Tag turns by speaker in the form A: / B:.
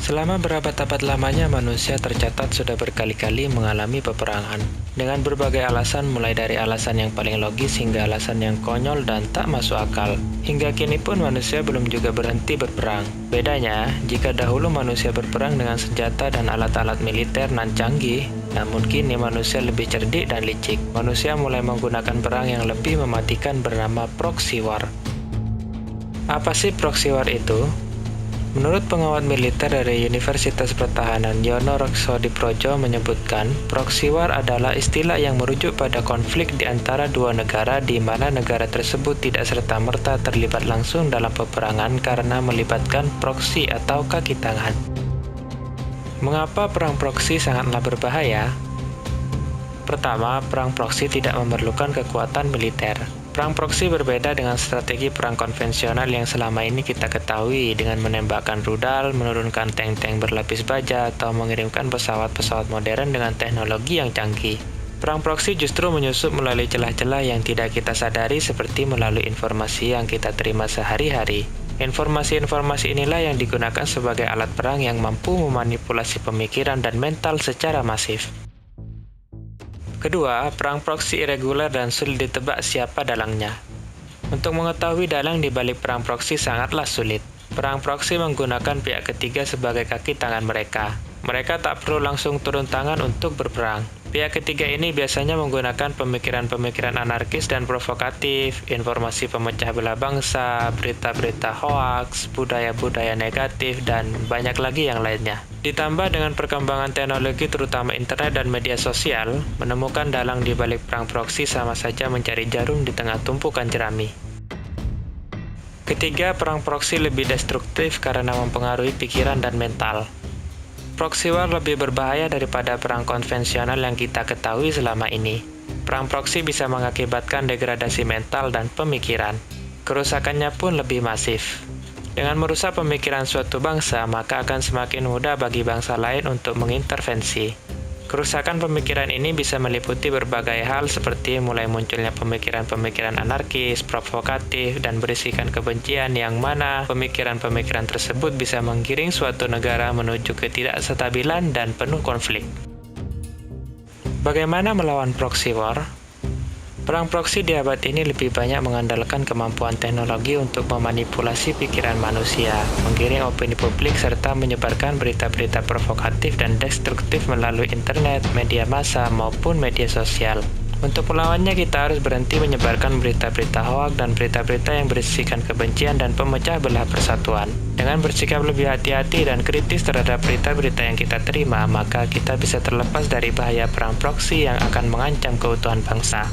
A: Selama berabad-abad lamanya manusia tercatat sudah berkali-kali mengalami peperangan. Dengan berbagai alasan mulai dari alasan yang paling logis hingga alasan yang konyol dan tak masuk akal. Hingga kini pun manusia belum juga berhenti berperang. Bedanya, jika dahulu manusia berperang dengan senjata dan alat-alat militer nan canggih, namun kini manusia lebih cerdik dan licik. Manusia mulai menggunakan perang yang lebih mematikan bernama proxy war. Apa sih proxy war itu? Menurut pengamat militer dari Universitas Pertahanan Yono Roksodiprojo menyebutkan, proxy war adalah istilah yang merujuk pada konflik di antara dua negara di mana negara tersebut tidak serta-merta terlibat langsung dalam peperangan karena melibatkan proksi atau kaki tangan. Mengapa perang proksi sangatlah berbahaya? Pertama, perang proksi tidak memerlukan kekuatan militer. Perang proksi berbeda dengan strategi perang konvensional yang selama ini kita ketahui dengan menembakkan rudal, menurunkan tank-tank berlapis baja, atau mengirimkan pesawat-pesawat modern dengan teknologi yang canggih. Perang proksi justru menyusup melalui celah-celah yang tidak kita sadari seperti melalui informasi yang kita terima sehari-hari. Informasi-informasi inilah yang digunakan sebagai alat perang yang mampu memanipulasi pemikiran dan mental secara masif. Kedua, perang proksi irregular dan sulit ditebak siapa dalangnya. Untuk mengetahui dalang di balik perang proksi sangatlah sulit. Perang proksi menggunakan pihak ketiga sebagai kaki tangan mereka. Mereka tak perlu langsung turun tangan untuk berperang. Pihak ketiga ini biasanya menggunakan pemikiran-pemikiran anarkis dan provokatif, informasi pemecah belah bangsa, berita-berita hoaks, budaya-budaya negatif, dan banyak lagi yang lainnya. Ditambah dengan perkembangan teknologi terutama internet dan media sosial, menemukan dalang di balik perang proksi sama saja mencari jarum di tengah tumpukan jerami. Ketiga, perang proksi lebih destruktif karena mempengaruhi pikiran dan mental. Proxy war lebih berbahaya daripada perang konvensional yang kita ketahui selama ini. Perang proksi bisa mengakibatkan degradasi mental dan pemikiran. Kerusakannya pun lebih masif. Dengan merusak pemikiran suatu bangsa, maka akan semakin mudah bagi bangsa lain untuk mengintervensi. Kerusakan pemikiran ini bisa meliputi berbagai hal seperti mulai munculnya pemikiran-pemikiran anarkis, provokatif, dan berisikan kebencian yang mana pemikiran-pemikiran tersebut bisa menggiring suatu negara menuju ketidakstabilan dan penuh konflik. Bagaimana melawan proxy war? Perang proksi di abad ini lebih banyak mengandalkan kemampuan teknologi untuk memanipulasi pikiran manusia, menggiring opini publik, serta menyebarkan berita-berita provokatif dan destruktif melalui internet, media massa, maupun media sosial. Untuk melawannya, kita harus berhenti menyebarkan berita-berita hoaks dan berita-berita yang berisikan kebencian dan pemecah belah persatuan. Dengan bersikap lebih hati-hati dan kritis terhadap berita-berita yang kita terima, maka kita bisa terlepas dari bahaya perang proksi yang akan mengancam keutuhan bangsa.